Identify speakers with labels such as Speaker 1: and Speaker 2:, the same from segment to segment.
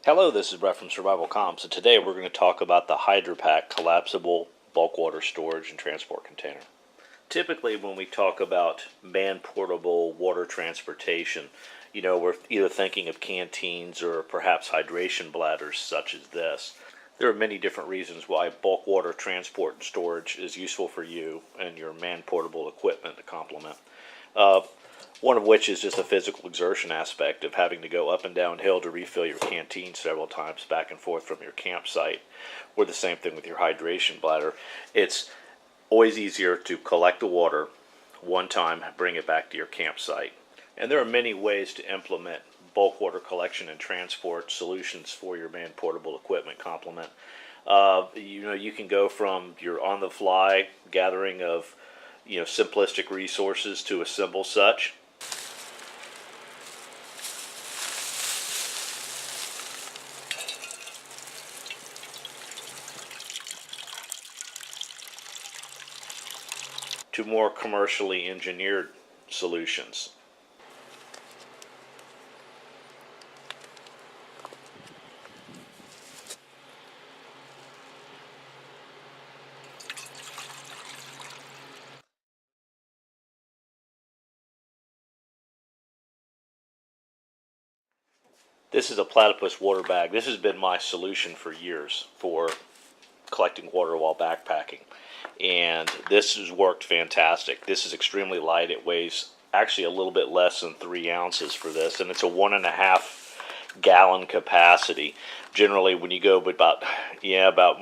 Speaker 1: Hello, this is Brett from Survival Comms, and today we're going to talk about the Hydrapak collapsible bulk water storage and transport container. Typically when we talk about man-portable water transportation, we're either thinking of canteens or perhaps hydration bladders such as this. There are many different reasons why bulk water transport and storage is useful for you and your man-portable equipment to complement. One of which is just a physical exertion aspect of having to go up and down hill to refill your canteen several times back and forth from your campsite, or the same thing with your hydration bladder. It's always easier to collect the water one time, bring it back to your campsite. And there are many ways to implement bulk water collection and transport solutions for your man-portable equipment complement. You can go from your on-the-fly gathering of simplistic resources to assemble such. To more commercially engineered solutions. This is a Platypus water bag. This has been my solution for years for collecting water while backpacking, and this has worked fantastic. This is extremely light. It weighs actually a little bit less than 3 ounces for this, and it's a 1.5 gallon capacity. Generally when you go about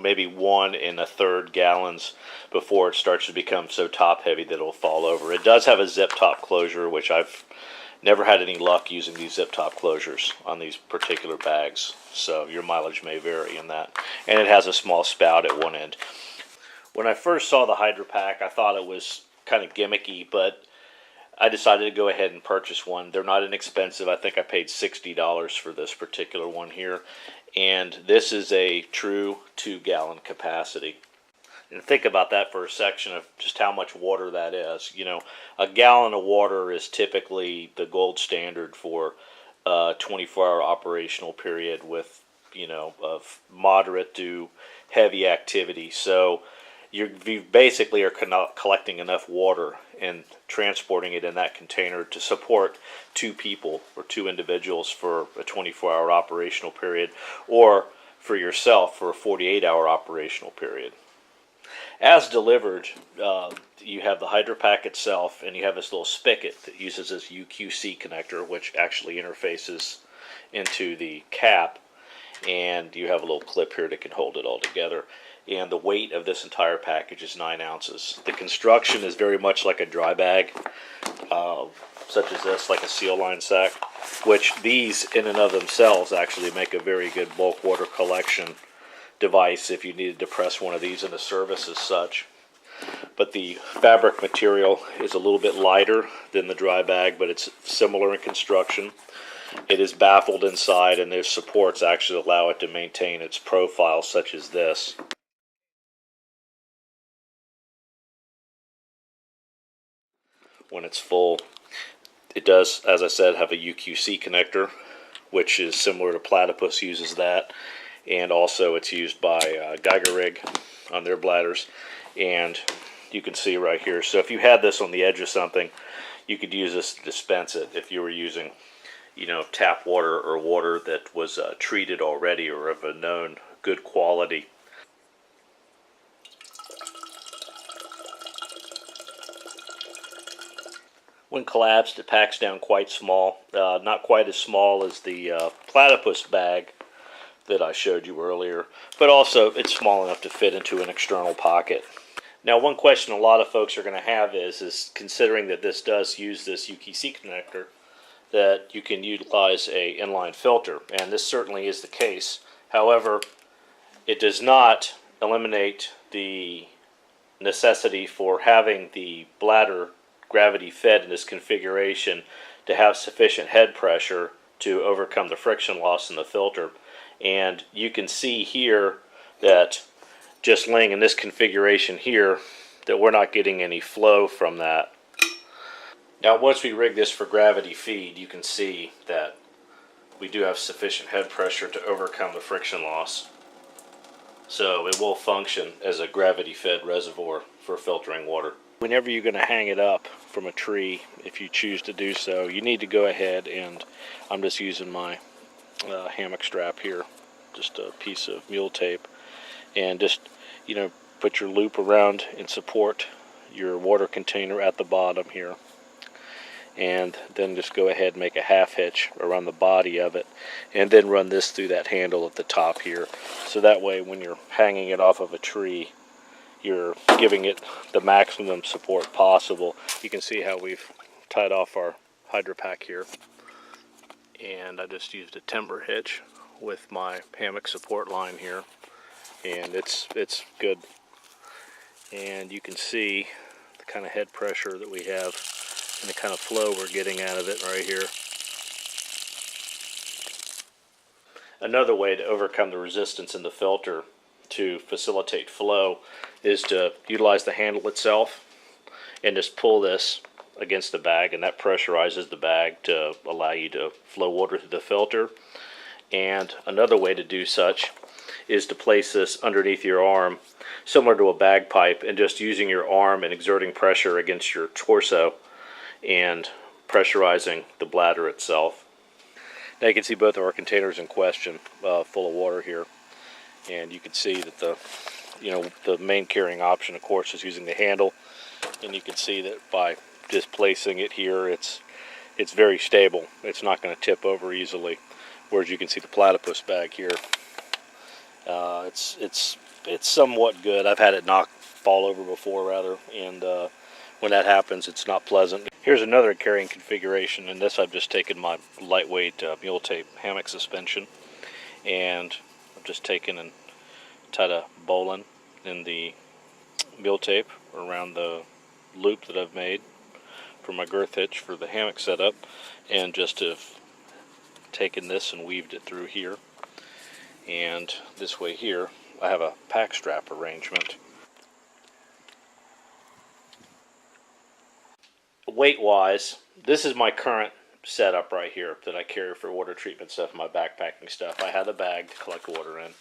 Speaker 1: maybe 1 1/3 gallons before it starts to become so top heavy that it'll fall over. It does have a zip top closure, which I've never had any luck using these zip top closures on these particular bags, so your mileage may vary in that. And it has a small spout at one end. When I first saw the Hydrapak, I thought it was kind of gimmicky, but I decided to go ahead and purchase one. They're not inexpensive. I think I paid $60 for this particular one here, and this is a true 2-gallon capacity. And think about that for a section of just how much water that is. A gallon of water is typically the gold standard for a 24-hour operational period with, of moderate to heavy activity. So you basically are collecting enough water and transporting it in that container to support 2 people or 2 individuals for a 24-hour operational period, or for yourself for a 48-hour operational period. As delivered, you have the Hydrapak itself, and you have this little spigot that uses this UQC connector, which actually interfaces into the cap, and you have a little clip here that can hold it all together. And the weight of this entire package is 9 ounces. The construction is very much like a dry bag, such as this, like a seal line sack, which these in and of themselves actually make a very good bulk water collection device if you needed to press one of these into service as such. But the fabric material is a little bit lighter than the dry bag, but it's similar in construction. It is baffled inside, and their supports actually allow it to maintain its profile, such as this. When it's full, it does, as I said, have a UQC connector, which is similar to Platypus uses that. And also it's used by Geigerrig on their bladders, and you can see right here. So if you had this on the edge of something, you could use this to dispense it if you were using tap water or water that was treated already or of a known good quality. When collapsed, it packs down quite small, not quite as small as the Platypus bag that I showed you earlier, but also it's small enough to fit into an external pocket. Now, one question a lot of folks are going to have is considering that this does use this UQC connector, that you can utilize a inline filter, and this certainly is the case. However, it does not eliminate the necessity for having the bladder gravity fed in this configuration to have sufficient head pressure to overcome the friction loss in the filter. And you can see here that just laying in this configuration here, that we're not getting any flow from that. Now once we rig this for gravity feed, you can see that we do have sufficient head pressure to overcome the friction loss. So it will function as a gravity-fed reservoir for filtering water. Whenever you're going to hang it up from a tree, if you choose to do so, you need to go ahead and, I'm just using my hammock strap here, just a piece of mule tape, and just, you know, put your loop around and support your water container at the bottom here, and then just go ahead and make a half hitch around the body of it, and then run this through that handle at the top here, so that way when you're hanging it off of a tree, you're giving it the maximum support possible. You can see how we've tied off our Hydrapak here, and I just used a timber hitch with my hammock support line here, and it's good. And you can see the kind of head pressure that we have and the kind of flow we're getting out of it right here. Another way to overcome the resistance in the filter to facilitate flow is to utilize the handle itself and just pull this against the bag, and that pressurizes the bag to allow you to flow water through the filter. And another way to do such is to place this underneath your arm, similar to a bagpipe, and just using your arm and exerting pressure against your torso and pressurizing the bladder itself. Now you can see both of our containers in question, full of water here, and you can see that the main carrying option, of course, is using the handle, and you can see that by just placing it here, it's very stable. It's not going to tip over easily. Whereas you can see the Platypus bag here, it's somewhat good. I've had it fall over before, rather, and when that happens, it's not pleasant. Here's another carrying configuration. In this, I've just taken my lightweight mule tape hammock suspension, and I've just taken and tied a bowline in the mule tape around the loop that I've made for my girth hitch for the hammock setup, and just have taken this and weaved it through here. And this way here, I have a pack strap arrangement. Weight-wise, this is my current setup right here that I carry for water treatment stuff, my backpacking stuff. I have a bag to collect water in.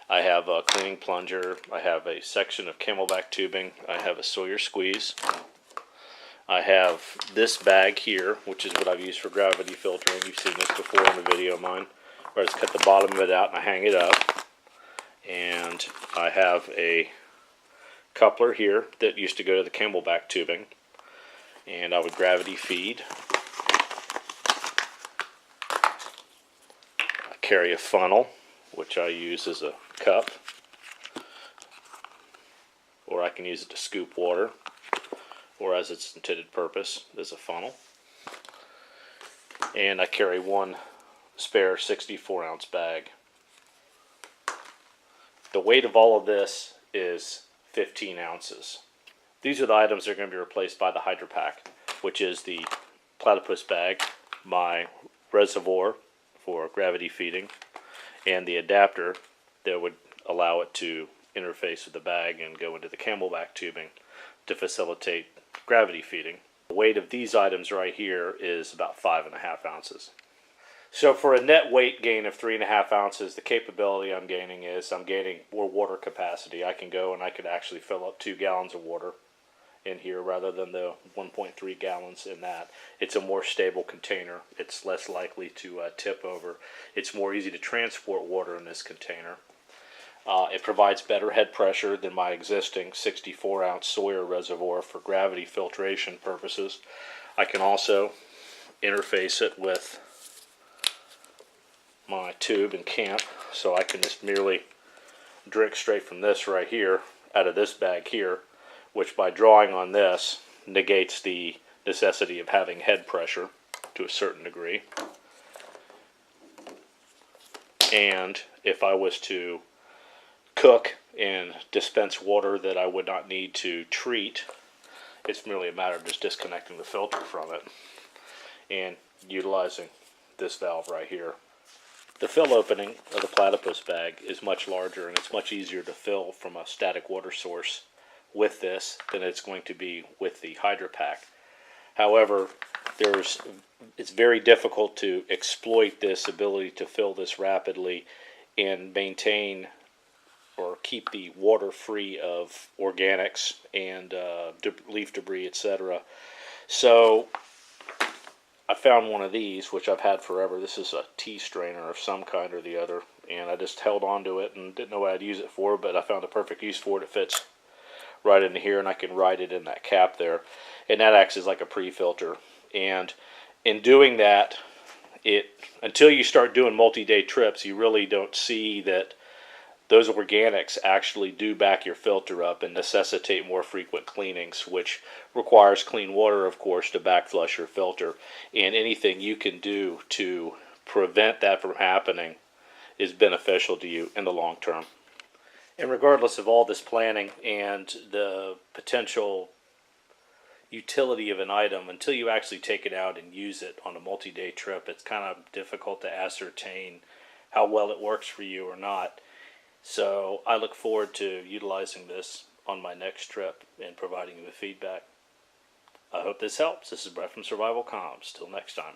Speaker 1: I have a cleaning plunger. I have a section of camelback tubing. I have a Sawyer squeeze. I have this bag here, which is what I've used for gravity filtering. You've seen this before in a video of mine, where I just cut the bottom of it out and I hang it up. And I have a coupler here that used to go to the camelback tubing, and I would gravity feed. I carry a funnel, which I use as a cup, or I can use it to scoop water, or as its intended purpose as a funnel. And I carry one spare 64-ounce bag. The weight of all of this is 15 ounces. These are the items that are going to be replaced by the Hydrapak, which is the Platypus bag, my reservoir for gravity feeding, and the adapter that would allow it to interface with the bag and go into the camelback tubing to facilitate gravity feeding. The weight of these items right here is about 5.5 ounces. So for a net weight gain of 3.5 ounces, the capability I'm gaining is I'm gaining more water capacity. I can go and I could actually fill up 2 gallons of water in here rather than the 1.3 gallons in that. It's a more stable container. It's less likely to tip over. It's more easy to transport water in this container. It provides better head pressure than my existing 64-ounce Sawyer reservoir for gravity filtration purposes. I can also interface it with my tube and camp, so I can just merely drink straight from this right here out of this bag here, which by drawing on this negates the necessity of having head pressure to a certain degree. And if I was to cook and dispense water that I would not need to treat, it's merely a matter of just disconnecting the filter from it and utilizing this valve right here. The fill opening of the Platypus bag is much larger, and it's much easier to fill from a static water source with this than it's going to be with the Hydrapak. However, it's very difficult to exploit this ability to fill this rapidly and maintain or keep the water free of organics and leaf debris, etc. So I found one of these, which I've had forever. This is a tea strainer of some kind or the other, and I just held on to it and didn't know what I'd use it for, but I found the perfect use for it. It fits right into here, and I can ride it in that cap there, and that acts as like a pre-filter. And in doing that, until you start doing multi-day trips, you really don't see that those organics actually do back your filter up and necessitate more frequent cleanings, which requires clean water, of course, to backflush your filter. And anything you can do to prevent that from happening is beneficial to you in the long term. And regardless of all this planning and the potential utility of an item, until you actually take it out and use it on a multi-day trip, it's kind of difficult to ascertain how well it works for you or not. So I look forward to utilizing this on my next trip and providing you with feedback. I hope this helps. This is Brett from Survival Comms. Till next time.